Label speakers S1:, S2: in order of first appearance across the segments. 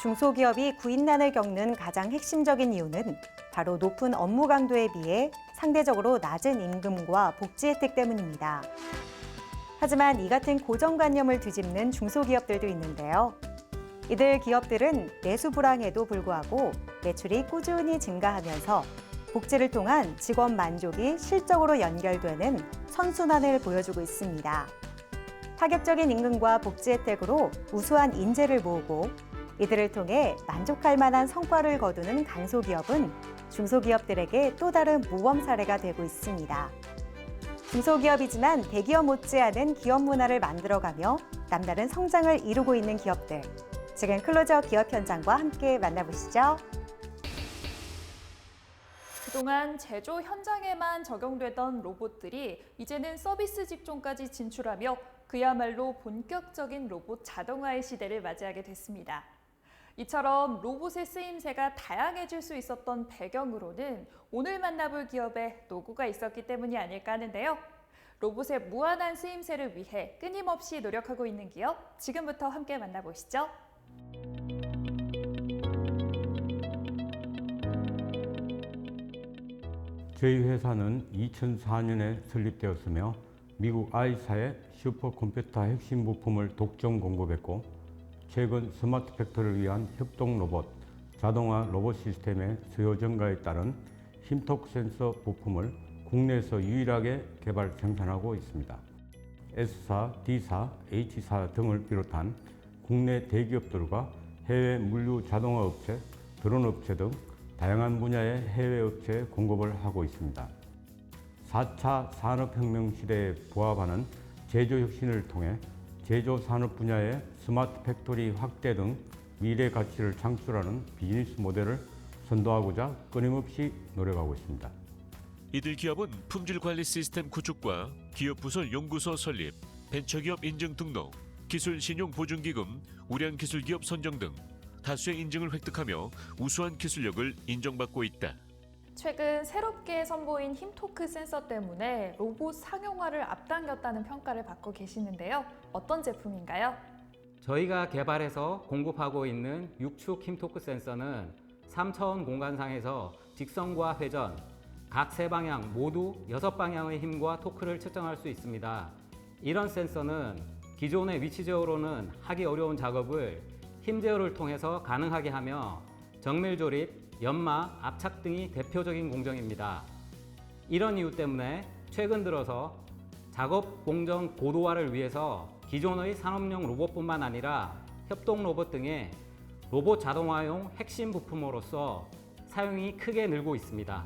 S1: 중소기업이 구인난을 겪는 가장 핵심적인 이유는 바로 높은 업무 강도에 비해 상대적으로 낮은 임금과 복지 혜택 때문입니다. 하지만 이 같은 고정관념을 뒤집는 중소기업들도 있는데요. 이들 기업들은 내수 불황에도 불구하고 매출이 꾸준히 증가하면서 복지를 통한 직원 만족이 실적으로 연결되는 선순환을 보여주고 있습니다. 파격적인 임금과 복지 혜택으로 우수한 인재를 모으고 이들을 통해 만족할 만한 성과를 거두는 강소기업은 중소기업들에게 또 다른 모범 사례가 되고 있습니다. 중소기업이지만 대기업 못지않은 기업 문화를 만들어가며 남다른 성장을 이루고 있는 기업들. 지금 클로즈업 기업 현장과 함께 만나보시죠.
S2: 그동안 제조 현장에만 적용되던 로봇들이 이제는 서비스 직종까지 진출하며 그야말로 본격적인 로봇 자동화의 시대를 맞이하게 됐습니다. 이처럼 로봇의 쓰임새가 다양해질 수 있었던 배경으로는 오늘 만나볼 기업의 노고가 있었기 때문이 아닐까 하는데요. 로봇의 무한한 쓰임새를 위해 끊임없이 노력하고 있는 기업, 지금부터 함께 만나보시죠.
S3: 저희 회사는 2004년에 설립되었으며 미국 I사의 슈퍼컴퓨터 핵심 부품을 독점 공급했고 최근 스마트 팩토리를 위한 협동 로봇, 자동화 로봇 시스템의 수요 증가에 따른 힘토크 센서 부품을 국내에서 유일하게 개발 생산하고 있습니다. S사, D사, H사 등을 비롯한 국내 대기업들과 해외 물류 자동화 업체, 드론 업체 등 다양한 분야의 해외 업체에 공급을 하고 있습니다. 4차 산업혁명 시대에 부합하는 제조 혁신을 통해 제조 산업 분야의 스마트 팩토리 확대 등 미래 가치를 창출하는 비즈니스 모델을 선도하고자 끊임없이 노력하고 있습니다.
S4: 이들 기업은 품질 관리 시스템 구축과 기업 부설 연구소 설립, 벤처기업 인증 등록, 기술 신용 보증기금, 우량 기술 기업 선정 등 다수의 인증을 획득하며 우수한 기술력을 인정받고 있다.
S2: 최근 새롭게 선보인 힘토크 센서 때문에 로봇 상용화를 앞당겼다는 평가를 받고 계시는데요. 어떤 제품인가요?
S5: 저희가 개발해서 공급하고 있는 6축 힘토크 센서는 3차원 공간상에서 직선과 회전, 각 세 방향 모두 6방향의 힘과 토크를 측정할 수 있습니다. 이런 센서는 기존의 위치 제어로는 하기 어려운 작업을 힘 제어를 통해서 가능하게 하며 정밀 조립, 연마, 압착 등이 대표적인 공정입니다. 이런 이유 때문에 최근 들어서 작업 공정 고도화를 위해서 기존의 산업용 로봇뿐만 아니라 협동 로봇 등의 로봇 자동화용 핵심 부품으로서 사용이 크게 늘고 있습니다.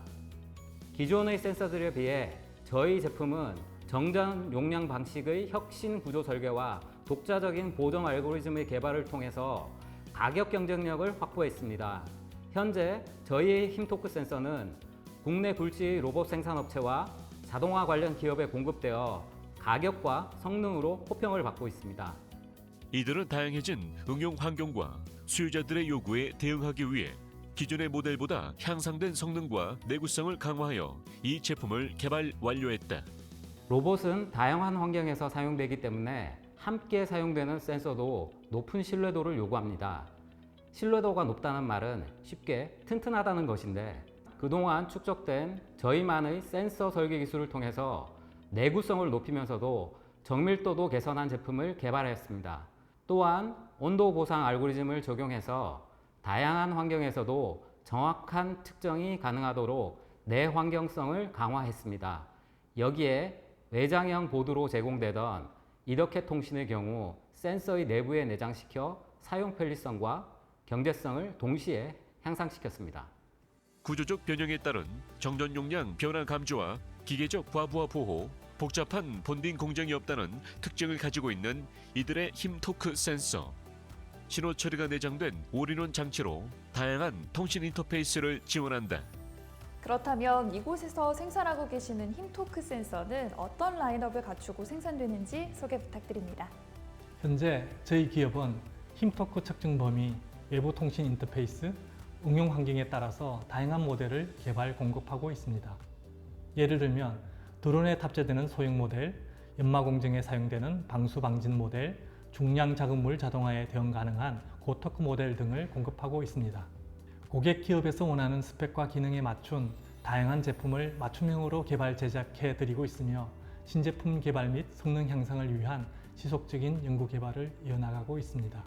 S5: 기존의 센서들에 비해 저희 제품은 정전 용량 방식의 혁신 구조 설계와 독자적인 보정 알고리즘의 개발을 통해서 가격 경쟁력을 확보했습니다. 현재 저희의 힘토크 센서는 국내 굴지 로봇 생산업체와 자동화 관련 기업에 공급되어 가격과 성능으로 호평을 받고 있습니다.
S4: 이들은 다양해진 응용 환경과 수요자들의 요구에 대응하기 위해 기존의 모델보다 향상된 성능과 내구성을 강화하여 이 제품을 개발 완료했다.
S5: 로봇은 다양한 환경에서 사용되기 때문에 함께 사용되는 센서도 높은 신뢰도를 요구합니다. 신뢰도가 높다는 말은 쉽게 튼튼하다는 것인데 그동안 축적된 저희만의 센서 설계 기술을 통해서 내구성을 높이면서도 정밀도도 개선한 제품을 개발했습니다. 또한 온도 보상 알고리즘을 적용해서 다양한 환경에서도 정확한 측정이 가능하도록 내환경성을 강화했습니다. 여기에 외장형 보드로 제공되던 이렇게 통신의 경우 센서의 내부에 내장시켜 사용 편리성과 경제성을 동시에 향상시켰습니다.
S4: 구조적 변형에 따른 정전 용량 변화 감지와 기계적 과부하 보호, 복잡한 본딩 공정이 없다는 특징을 가지고 있는 이들의 힘토크 센서. 신호 처리가 내장된 올인원 장치로 다양한 통신 인터페이스를 지원한다.
S2: 그렇다면 이곳에서 생산하고 계시는 힘토크 센서는 어떤 라인업을 갖추고 생산되는지 소개 부탁드립니다.
S6: 현재 저희 기업은 힘토크 측정 범위, 외부 통신 인터페이스, 응용 환경에 따라서 다양한 모델을 개발, 공급하고 있습니다. 예를 들면 드론에 탑재되는 소형 모델, 연마 공정에 사용되는 방수 방진 모델, 중량 작업물 자동화에 대응 가능한 고토크 모델 등을 공급하고 있습니다. 고객 기업에서 원하는 스펙과 기능에 맞춘 다양한 제품을 맞춤형으로 개발 제작해 드리고 있으며 신제품 개발 및 성능 향상을 위한 지속적인 연구 개발을 이어나가고 있습니다.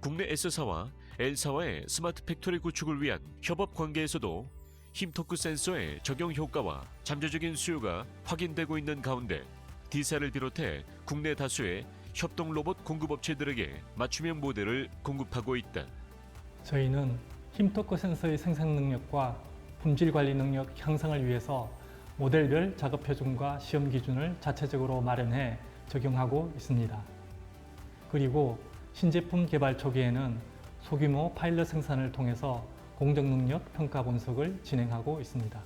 S4: 국내 S사와 L사와의 스마트 팩토리 구축을 위한 협업 관계에서도 힘토크 센서의 적용 효과와 잠재적인 수요가 확인되고 있는 가운데 D사를 비롯해 국내 다수의 협동 로봇 공급업체들에게 맞춤형 모델을 공급하고 있다.
S6: 저희는 힘토크 센서의 생산 능력과 품질 관리 능력 향상을 위해서 모델별 작업 표준과 시험 기준을 자체적으로 마련해 적용하고 있습니다. 그리고 신제품 개발 초기에는 소규모 파일럿 생산을 통해서 공정 능력 평가 분석을 진행하고 있습니다.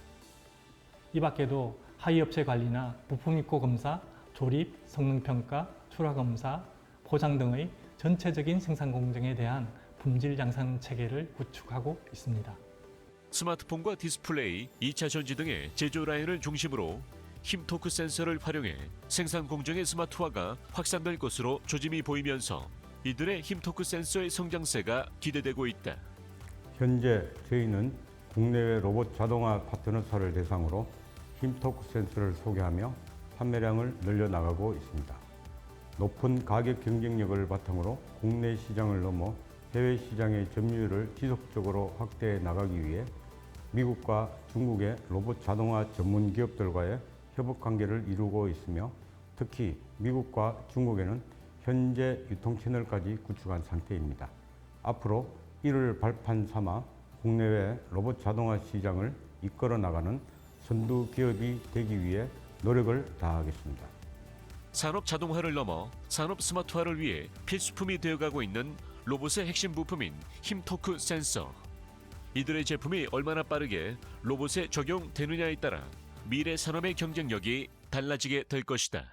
S6: 이 밖에도 하위업체 관리나 부품 입고 검사, 조립, 성능 평가, 출하 검사, 포장 등의 전체적인 생산 공정에 대한 품질 양산 체계를 구축하고 있습니다.
S4: 스마트폰과 디스플레이, 2차 전지 등의 제조 라인을 중심으로 힘토크 센서를 활용해 생산 공정의 스마트화가 확산될 것으로 조짐이 보이면서 이들의 힘토크 센서의 성장세가 기대되고 있다.
S3: 현재 저희는 국내외 로봇 자동화 파트너사를 대상으로 힘토크 센서를 소개하며 판매량을 늘려나가고 있습니다. 높은 가격 경쟁력을 바탕으로 국내 시장을 넘어 해외 시장의 점유율을 지속적으로 확대해 나가기 위해 미국과 중국의 로봇 자동화 전문 기업들과의 협업 관계를 이루고 있으며 특히 미국과 중국에는 현재 유통 채널까지 구축한 상태입니다. 앞으로 이를 발판 삼아 국내외 로봇 자동화 시장을 이끌어 나가는 선두 기업이 되기 위해 노력을 다하겠습니다.
S4: 산업 자동화를 넘어 산업 스마트화를 위해 필수품이 되어가고 있는 로봇의 핵심 부품인 힘토크 센서. 이들의 제품이 얼마나 빠르게 로봇에 적용되느냐에 따라 미래 산업의 경쟁력이 달라지게 될 것이다.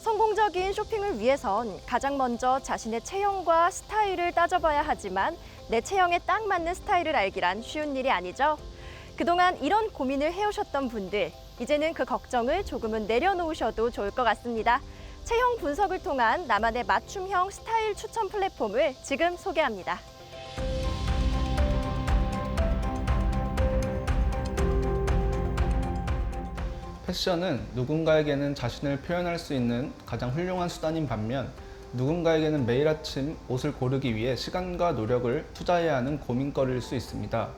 S7: 성공적인 쇼핑을 위해선 가장 먼저 자신의 체형과 스타일을 따져봐야 하지만 내 체형에 딱 맞는 스타일을 알기란 쉬운 일이 아니죠. 그동안 이런 고민을 해오셨던 분들, 이제는 그 걱정을 조금은 내려놓으셔도 좋을 것 같습니다. 체형 분석을 통한 나만의 맞춤형 스타일 추천 플랫폼을 지금 소개합니다.
S8: 패션은 누군가에게는 자신을 표현할 수 있는 가장 훌륭한 수단인 반면 누군가에게는 매일 아침 옷을 고르기 위해 시간과 노력을 투자해야 하는 고민거리일 수 있습니다.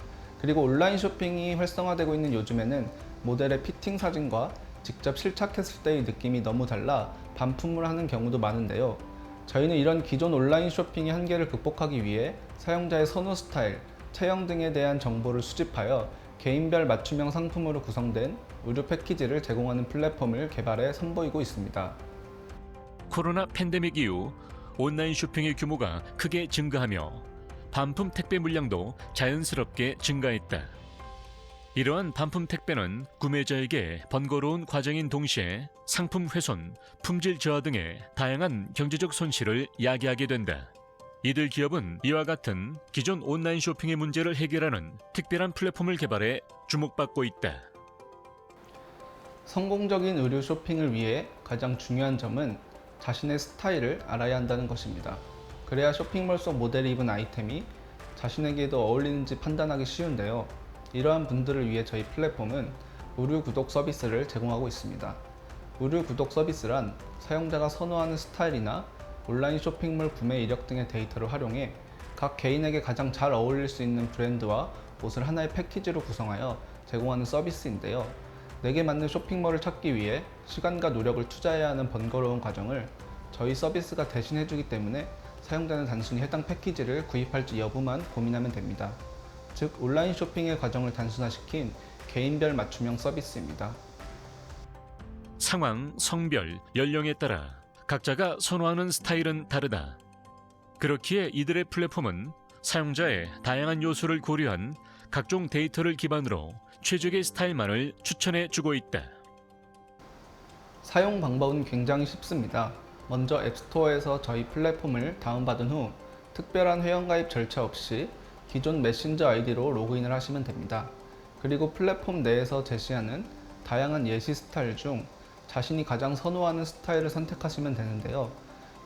S8: 그리고 온라인 쇼핑이 활성화되고 있는 요즘에는 모델의 피팅 사진과 직접 실착했을 때의 느낌이 너무 달라 반품을 하는 경우도 많은데요. 저희는 이런 기존 온라인 쇼핑의 한계를 극복하기 위해 사용자의 선호 스타일, 체형 등에 대한 정보를 수집하여 개인별 맞춤형 상품으로 구성된 의류 패키지를 제공하는 플랫폼을 개발해 선보이고 있습니다.
S4: 코로나 팬데믹 이후 온라인 쇼핑의 규모가 크게 증가하며 반품 택배 물량도 자연스럽게 증가했다. 이러한 반품 택배는 구매자에게 번거로운 과정인 동시에 상품 훼손, 품질 저하 등의 다양한 경제적 손실을 야기하게 된다. 이들 기업은 이와 같은 기존 온라인 쇼핑의 문제를 해결하는 특별한 플랫폼을 개발해 주목받고 있다.
S8: 성공적인 의류 쇼핑을 위해 가장 중요한 점은 자신의 스타일을 알아야 한다는 것입니다. 그래야 쇼핑몰 속 모델이 입은 아이템이 자신에게도 어울리는지 판단하기 쉬운데요. 이러한 분들을 위해 저희 플랫폼은 의류 구독 서비스를 제공하고 있습니다. 의류 구독 서비스란 사용자가 선호하는 스타일이나 온라인 쇼핑몰 구매 이력 등의 데이터를 활용해 각 개인에게 가장 잘 어울릴 수 있는 브랜드와 옷을 하나의 패키지로 구성하여 제공하는 서비스인데요. 내게 맞는 쇼핑몰을 찾기 위해 시간과 노력을 투자해야 하는 번거로운 과정을 저희 서비스가 대신해주기 때문에 사용자는 단순히 해당 패키지를 구입할지 여부만 고민하면 됩니다. 즉, 온라인 쇼핑의 과정을 단순화시킨 개인별 맞춤형 서비스입니다.
S4: 상황, 성별, 연령에 따라 각자가 선호하는 스타일은 다르다. 그렇기에 이들의 플랫폼은 사용자의 다양한 요소를 고려한 각종 데이터를 기반으로 최적의 스타일만을 추천해 주고 있다.
S8: 사용 방법은 굉장히 쉽습니다. 먼저 앱스토어에서 저희 플랫폼을 다운받은 후 특별한 회원가입 절차 없이 기존 메신저 아이디로 로그인을 하시면 됩니다. 그리고 플랫폼 내에서 제시하는 다양한 예시 스타일 중 자신이 가장 선호하는 스타일을 선택하시면 되는데요.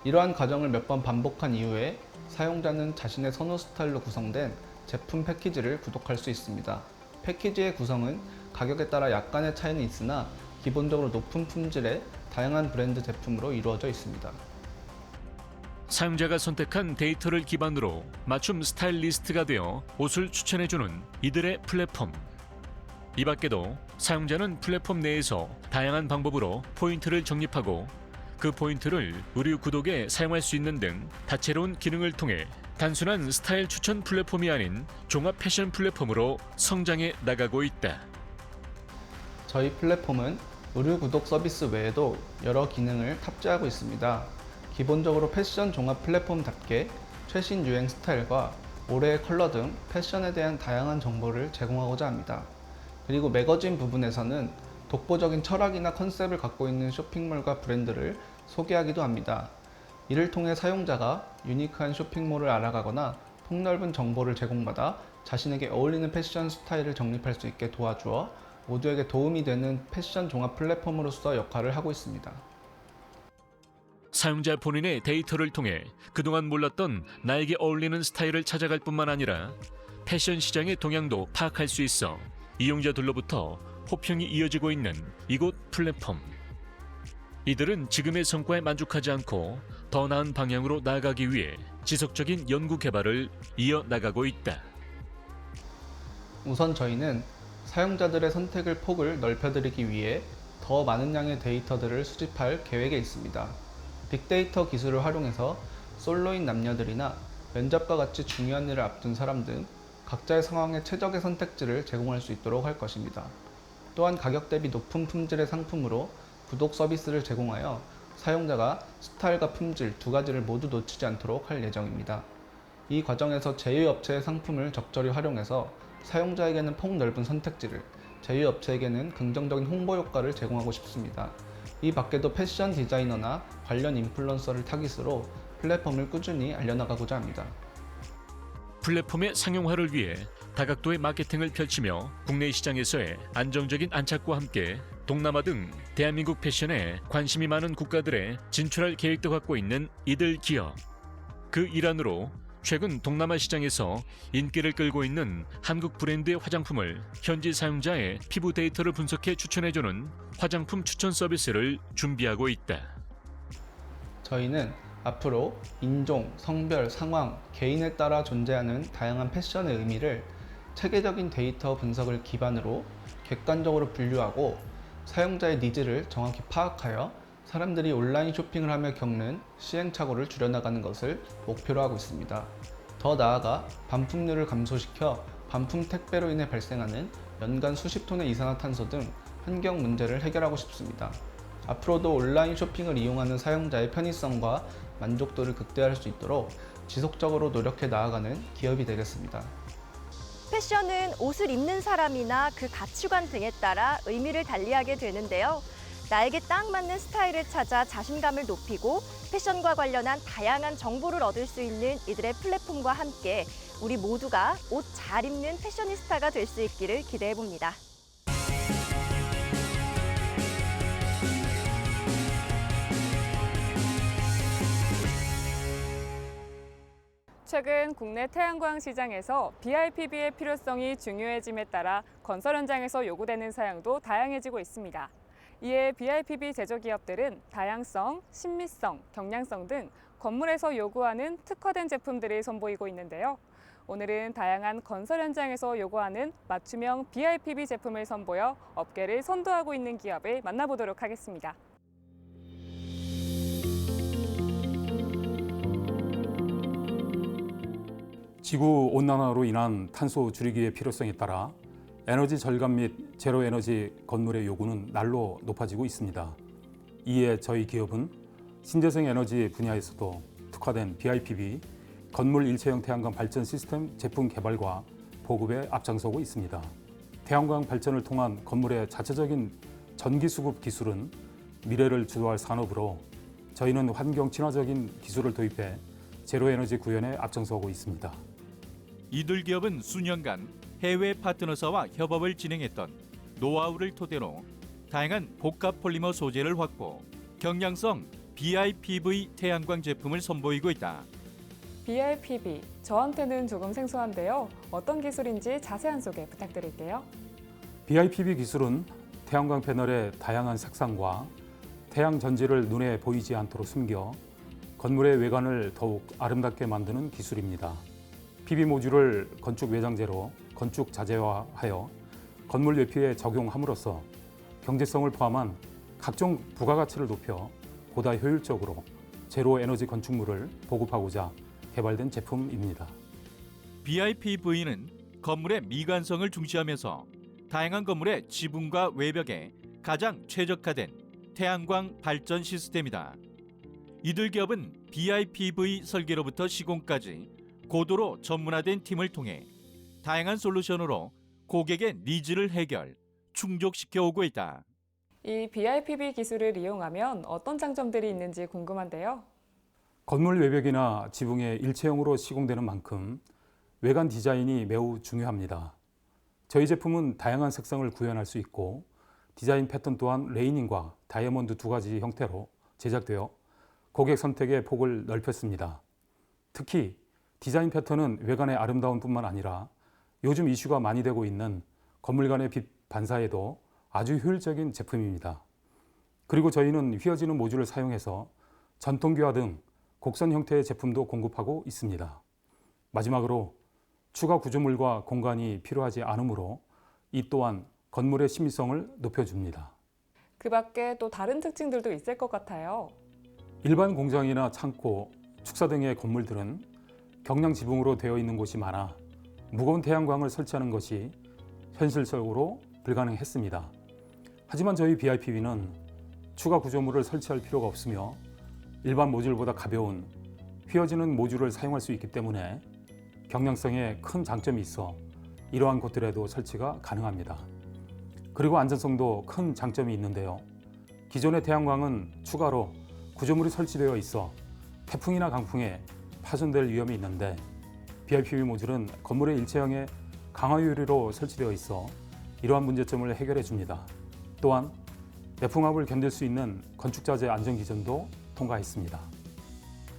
S8: 이러한 과정을 몇 번 반복한 이후에 사용자는 자신의 선호 스타일로 구성된 제품 패키지를 구독할 수 있습니다. 패키지의 구성은 가격에 따라 약간의 차이는 있으나 기본적으로 높은 품질의 다양한 브랜드 제품으로 이루어져 있습니다.
S4: 사용자가 선택한 데이터를 기반으로 맞춤 스타일리스트가 되어 옷을 추천해주는 이들의 플랫폼. 이 밖에도 사용자는 플랫폼 내에서 다양한 방법으로 포인트를 적립하고 그 포인트를 의류 구독에 사용할 수 있는 등 다채로운 기능을 통해 단순한 스타일 추천 플랫폼이 아닌 종합 패션 플랫폼으로 성장해 나가고 있다.
S8: 저희 플랫폼은 의류 구독 서비스 외에도 여러 기능을 탑재하고 있습니다. 기본적으로 패션 종합 플랫폼답게 최신 유행 스타일과 올해의 컬러 등 패션에 대한 다양한 정보를 제공하고자 합니다. 그리고 매거진 부분에서는 독보적인 철학이나 컨셉을 갖고 있는 쇼핑몰과 브랜드를 소개하기도 합니다. 이를 통해 사용자가 유니크한 쇼핑몰을 알아가거나 폭넓은 정보를 제공받아 자신에게 어울리는 패션 스타일을 정립할 수 있게 도와주어 모두에게 도움이 되는 패션 종합 플랫폼으로서 역할을 하고 있습니다.
S4: 사용자 본인의 데이터를 통해 그동안 몰랐던 나에게 어울리는 스타일을 찾아갈 뿐만 아니라 패션 시장의 동향도 파악할 수 있어 이용자들로부터 호평이 이어지고 있는 이곳 플랫폼. 이들은 지금의 성과에 만족하지 않고 더 나은 방향으로 나아가기 위해 지속적인 연구 개발을 이어나가고 있다.
S8: 우선 저희는 사용자들의 선택을 폭을 넓혀드리기 위해 더 많은 양의 데이터들을 수집할 계획에 있습니다. 빅데이터 기술을 활용해서 솔로인 남녀들이나 면접과 같이 중요한 일을 앞둔 사람 등 각자의 상황에 최적의 선택지를 제공할 수 있도록 할 것입니다. 또한 가격 대비 높은 품질의 상품으로 구독 서비스를 제공하여 사용자가 스타일과 품질 두 가지를 모두 놓치지 않도록 할 예정입니다. 이 과정에서 제휴업체의 상품을 적절히 활용해서 사용자에게는 폭넓은 선택지를, 제휴업체에게는 긍정적인 홍보 효과를 제공하고 싶습니다. 이 밖에도 패션 디자이너나 관련 인플루언서를 타깃으로 플랫폼을 꾸준히 알려나가고자 합니다.
S4: 플랫폼의 상용화를 위해 다각도의 마케팅을 펼치며 국내 시장에서의 안정적인 안착과 함께 동남아 등 대한민국 패션에 관심이 많은 국가들에 진출할 계획도 갖고 있는 이들 기업. 그 일환으로 최근 동남아 시장에서 인기를 끌고 있는 한국 브랜드의 화장품을 현지 사용자의 피부 데이터를 분석해 추천해주는 화장품 추천 서비스를 준비하고 있다.
S8: 저희는 앞으로 인종, 성별, 상황, 개인에 따라 존재하는 다양한 패션의 의미를 체계적인 데이터 분석을 기반으로 객관적으로 분류하고 사용자의 니즈를 정확히 파악하여 사람들이 온라인 쇼핑을 하며 겪는 시행착오를 줄여나가는 것을 목표로 하고 있습니다. 더 나아가 반품률을 감소시켜 반품 택배로 인해 발생하는 연간 수십 톤의 이산화탄소 등 환경 문제를 해결하고 싶습니다. 앞으로도 온라인 쇼핑을 이용하는 사용자의 편의성과 만족도를 극대화할 수 있도록 지속적으로 노력해 나아가는 기업이 되겠습니다.
S7: 패션은 옷을 입는 사람이나 그 가치관 등에 따라 의미를 달리하게 되는데요. 나에게 딱 맞는 스타일을 찾아 자신감을 높이고 패션과 관련한 다양한 정보를 얻을 수 있는 이들의 플랫폼과 함께 우리 모두가 옷 잘 입는 패셔니스타가 될 수 있기를 기대해 봅니다.
S9: 최근 국내 태양광 시장에서 BIPB의 필요성이 중요해짐에 따라 건설 현장에서 요구되는 사양도 다양해지고 있습니다. 이에 BIPB 제조기업들은 다양성, 신미성, 경량성 등 건물에서 요구하는 특화된 제품들을 선보이고 있는데요. 오늘은 다양한 건설 현장에서 요구하는 맞춤형 BIPB 제품을 선보여 업계를 선도하고 있는 기업을 만나보도록 하겠습니다.
S10: 지구온난화로 인한 탄소 줄이기의 필요성에 따라 에너지 절감 및 제로 에너지 건물의 요구는 날로 높아지고 있습니다. 이에 저희 기업은 신재생 에너지 분야에서도 특화된 BIPB, 건물 일체형 태양광 발전 시스템 제품 개발과 보급에 앞장서고 있습니다. 태양광 발전을 통한 건물의 자체적인 전기 수급 기술은 미래를 주도할 산업으로 저희는 환경 친화적인 기술을 도입해 제로 에너지 구현에 앞장서고 있습니다.
S11: 이들 기업은 수년간 해외 파트너사와 협업을 진행했던 노하우를 토대로 다양한 복합 폴리머 소재를 확보, 경량성 BIPV 태양광 제품을 선보이고 있다.
S9: BIPV, 저한테는 조금 생소한데요. 어떤 기술인지 자세한 소개 부탁드릴게요.
S10: BIPV 기술은 태양광 패널의 다양한 색상과 태양 전지를 눈에 보이지 않도록 숨겨 건물의 외관을 더욱 아름답게 만드는 기술입니다. PV 모듈을 건축 외장재로 건축 자재화하여 건물 외피에 적용함으로써 경제성을 포함한 각종 부가가치를 높여 보다 효율적으로 제로 에너지 건축물을 보급하고자 개발된 제품입니다.
S11: BIPV는 건물의 미관성을 중시하면서 다양한 건물의 지붕과 외벽에 가장 최적화된 태양광 발전 시스템이다. 이들 기업은 BIPV 설계로부터 시공까지 고도로 전문화된 팀을 통해 다양한 솔루션으로 고객의 니즈를 해결, 충족시켜 오고 있다.
S9: 이 BIPV 기술을 이용하면 어떤 장점들이 있는지 궁금한데요.
S10: 건물 외벽이나 지붕에 일체형으로 시공되는 만큼 외관 디자인이 매우 중요합니다. 저희 제품은 다양한 색상을 구현할 수 있고 디자인 패턴 또한 레이닝과 다이아몬드 두 가지 형태로 제작되어 고객 선택의 폭을 넓혔습니다. 특히 디자인 패턴은 외관의 아름다움 뿐만 아니라 요즘 이슈가 많이 되고 있는 건물 간의 빛 반사에도 아주 효율적인 제품입니다. 그리고 저희는 휘어지는 모듈을 사용해서 전통기와 등 곡선 형태의 제품도 공급하고 있습니다. 마지막으로 추가 구조물과 공간이 필요하지 않으므로 이 또한 건물의 심미성을 높여줍니다.
S9: 그 밖에 또 다른 특징들도 있을 것 같아요.
S10: 일반 공장이나 창고, 축사 등의 건물들은 경량 지붕으로 되어 있는 곳이 많아 무거운 태양광을 설치하는 것이 현실적으로 불가능했습니다. 하지만 저희 BIPV는 추가 구조물을 설치할 필요가 없으며 일반 모듈보다 가벼운 휘어지는 모듈을 사용할 수 있기 때문에 경량성에 큰 장점이 있어 이러한 곳들에도 설치가 가능합니다. 그리고 안전성도 큰 장점이 있는데요. 기존의 태양광은 추가로 구조물이 설치되어 있어 태풍이나 강풍에 파손될 위험이 있는데 BIPV 모듈은 건물의 일체형에 강화 유리로 설치되어 있어 이러한 문제점을 해결해 줍니다. 또한 내풍압을 견딜 수 있는 건축자재 안전기준도 통과했습니다.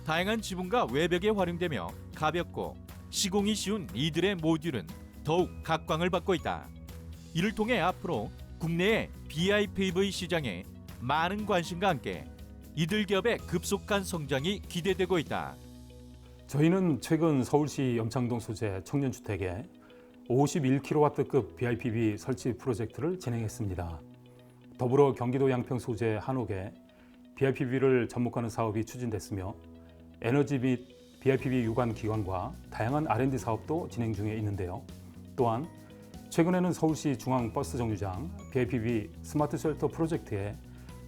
S11: 다양한 지붕과 외벽에 활용되며 가볍고 시공이 쉬운 이들의 모듈은 더욱 각광을 받고 있다. 이를 통해 앞으로 국내의 BIPV 시장에 많은 관심과 함께 이들 기업의 급속한 성장이 기대되고 있다.
S10: 저희는 최근 서울시 염창동 소재 청년주택에 51kW급 BIPV 설치 프로젝트를 진행했습니다. 더불어 경기도 양평 소재 한옥에 BIPV를 접목하는 사업이 추진됐으며 에너지 및 BIPV 유관 기관과 다양한 R&D 사업도 진행 중에 있는데요. 또한 최근에는 서울시 중앙버스 정류장 BIPV 스마트 쉘터 프로젝트에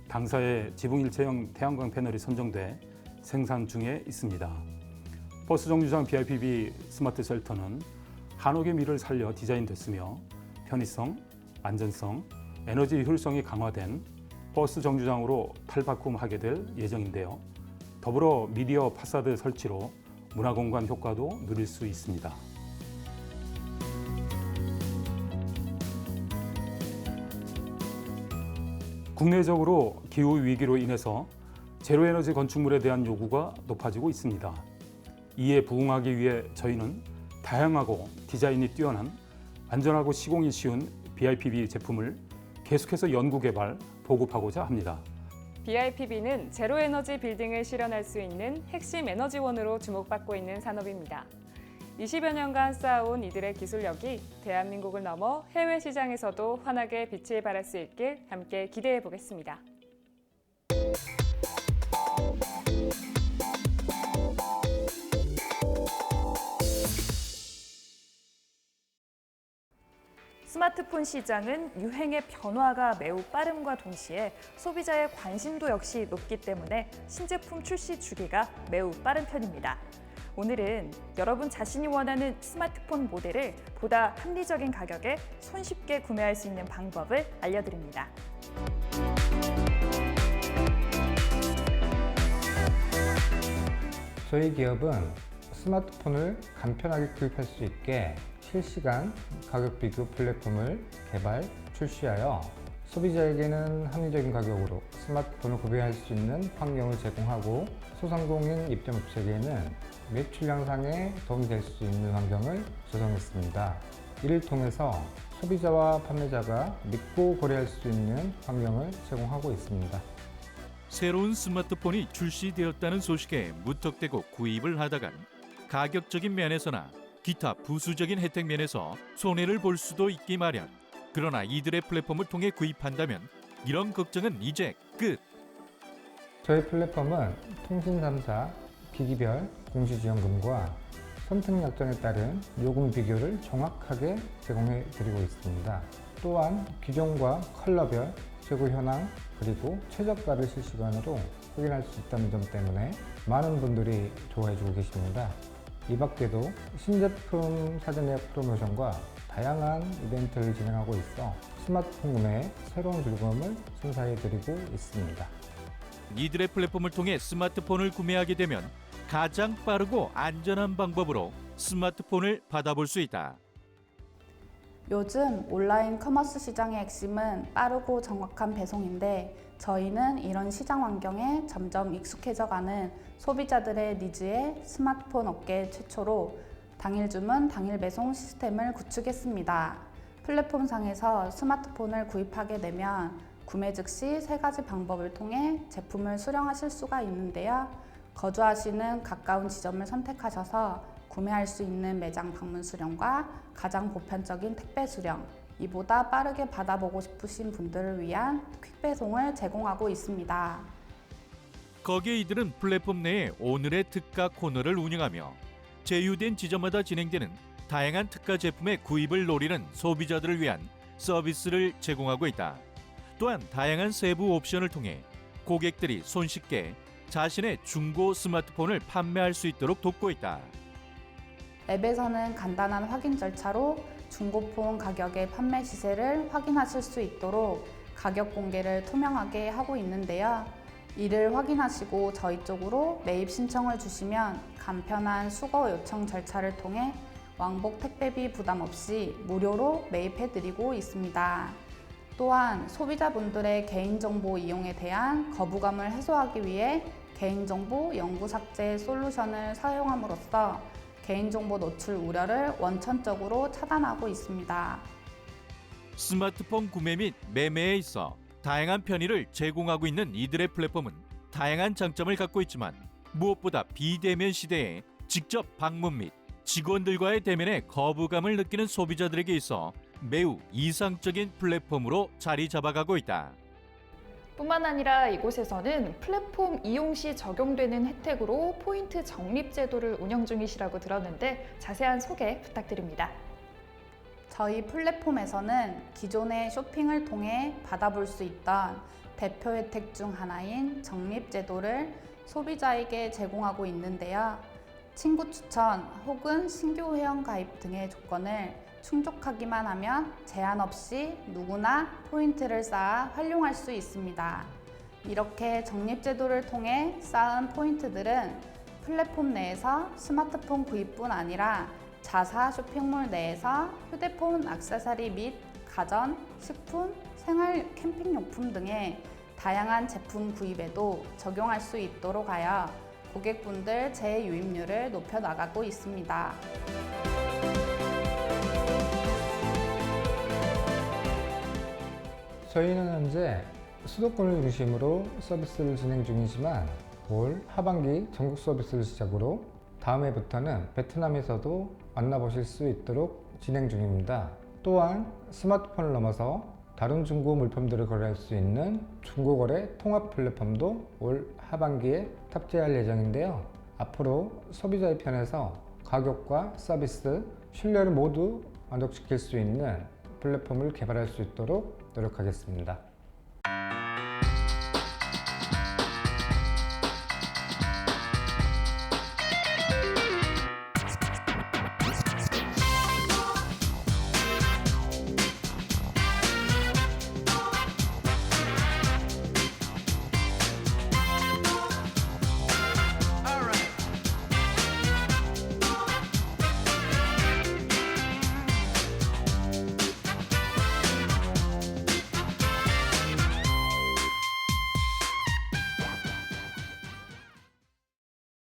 S10: 당사의 지붕 일체형 태양광 패널이 선정돼 생산 중에 있습니다. 버스 정류장 BIPV 스마트 쉘터는 한옥의 미를 살려 디자인됐으며 편의성, 안전성, 에너지 효율성이 강화된 버스 정류장으로 탈바꿈하게 될 예정인데요. 더불어 미디어 파사드 설치로 문화공간 효과도 누릴 수 있습니다. 국내적으로 기후 위기로 인해서 제로에너지 건축물에 대한 요구가 높아지고 있습니다. 이에 부응하기 위해 저희는 다양하고 디자인이 뛰어난 안전하고 시공이 쉬운 BIPV 제품을 계속해서 연구 개발, 보급하고자 합니다.
S9: BIPV는 제로에너지 빌딩을 실현할 수 있는 핵심 에너지원으로 주목받고 있는 산업입니다. 20여 년간 쌓아온 이들의 기술력이 대한민국을 넘어 해외 시장에서도 환하게 빛을 발할 수 있길 함께 기대해 보겠습니다.
S2: 스마트폰 시장은 유행의 변화가 매우 빠름과 동시에 소비자의 관심도 역시 높기 때문에 신제품 출시 주기가 매우 빠른 편입니다. 오늘은 여러분 자신이 원하는 스마트폰 모델을 보다 합리적인 가격에 손쉽게 구매할 수 있는 방법을 알려드립니다.
S12: 저희 기업은 스마트폰을 간편하게 구입할 수 있게 실시간 가격 비교 플랫폼을 개발, 출시하여 소비자에게는 합리적인 가격으로 스마트폰을 구매할 수 있는 환경을 제공하고 소상공인 입점업체에게는 매출 향상에 도움이 될 수 있는 환경을 조성했습니다. 이를 통해서 소비자와 판매자가 믿고 거래할 수 있는 환경을 제공하고 있습니다.
S11: 새로운 스마트폰이 출시되었다는 소식에 무턱대고 구입을 하다간 가격적인 면에서나 기타 부수적인 혜택 면에서 손해를 볼 수도 있기 마련. 그러나 이들의 플랫폼을 통해 구입한다면 이런 걱정은 이제 끝.
S12: 저희 플랫폼은 통신 3사 기기별 공시지원금과 선택 약정에 따른 요금 비교를 정확하게 제공해 드리고 있습니다. 또한 기종과 컬러별 재고 현황 그리고 최저가를 실시간으로 확인할 수 있다는 점 때문에 많은 분들이 좋아해 주고 계십니다. 이 밖에도 신제품 사전 예약 프로모션과 다양한 이벤트를 진행하고 있어 스마트폰 구매에 새로운 즐거움을 선사해 드리고 있습니다.
S11: 이들의 플랫폼을 통해 스마트폰을 구매하게 되면 가장 빠르고 안전한 방법으로 스마트폰을 받아볼 수 있다.
S13: 요즘 온라인 커머스 시장의 핵심은 빠르고 정확한 배송인데 저희는 이런 시장 환경에 점점 익숙해져가는 소비자들의 니즈에 스마트폰 업계 최초로 당일 주문, 당일 배송 시스템을 구축했습니다. 플랫폼상에서 스마트폰을 구입하게 되면 구매 즉시 3가지 방법을 통해 제품을 수령하실 수가 있는데요. 거주하시는 가까운 지점을 선택하셔서 구매할 수 있는 매장 방문 수령과 가장 보편적인 택배 수령, 이보다 빠르게 받아보고 싶으신 분들을 위한 퀵 배송을 제공하고 있습니다.
S11: 거기에 이들은 플랫폼 내에 오늘의 특가 코너를 운영하며 제휴된 지점마다 진행되는 다양한 특가 제품의 구입을 노리는 소비자들을 위한 서비스를 제공하고 있다. 또한 다양한 세부 옵션을 통해 고객들이 손쉽게 자신의 중고 스마트폰을 판매할 수 있도록 돕고 있다.
S13: 앱에서는 간단한 확인 절차로 중고폰 가격의 판매 시세를 확인하실 수 있도록 가격 공개를 투명하게 하고 있는데요. 이를 확인하시고 저희 쪽으로 매입 신청을 주시면 간편한 수거 요청 절차를 통해 왕복 택배비 부담 없이 무료로 매입해드리고 있습니다. 또한 소비자분들의 개인정보 이용에 대한 거부감을 해소하기 위해 개인정보 영구 삭제 솔루션을 사용함으로써 개인정보 노출 우려를 원천적으로 차단하고 있습니다.
S11: 스마트폰 구매 및 매매에 있어 다양한 편의를 제공하고 있는 이들의 플랫폼은 다양한 장점을 갖고 있지만 무엇보다 비대면 시대에 직접 방문 및 직원들과의 대면에 거부감을 느끼는 소비자들에게 있어 매우 이상적인 플랫폼으로 자리 잡아가고 있다.
S2: 뿐만 아니라 이곳에서는 플랫폼 이용 시 적용되는 혜택으로 포인트 적립 제도를 운영 중이시라고 들었는데 자세한 소개 부탁드립니다.
S13: 저희 플랫폼에서는 기존의 쇼핑을 통해 받아볼 수 있던 대표 혜택 중 하나인 적립 제도를 소비자에게 제공하고 있는데요. 친구 추천 혹은 신규 회원 가입 등의 조건을 충족하기만 하면 제한 없이 누구나 포인트를 쌓아 활용할 수 있습니다. 이렇게 적립제도를 통해 쌓은 포인트들은 플랫폼 내에서 스마트폰 구입뿐 아니라 자사 쇼핑몰 내에서 휴대폰 액세서리 및 가전, 식품, 생활 캠핑용품 등의 다양한 제품 구입에도 적용할 수 있도록 하여 고객분들 재유입률을 높여 나가고 있습니다.
S12: 저희는 현재 수도권을 중심으로 서비스를 진행 중이지만 올 하반기 전국 서비스를 시작으로 다음 해부터는 베트남에서도 만나보실 수 있도록 진행 중입니다. 또한 스마트폰을 넘어서 다른 중고 물품들을 거래할 수 있는 중고거래 통합 플랫폼도 올 하반기에 탑재할 예정인데요. 앞으로 소비자의 편에서 가격과 서비스, 신뢰를 모두 만족시킬 수 있는 플랫폼을 개발할 수 있도록 노력하겠습니다.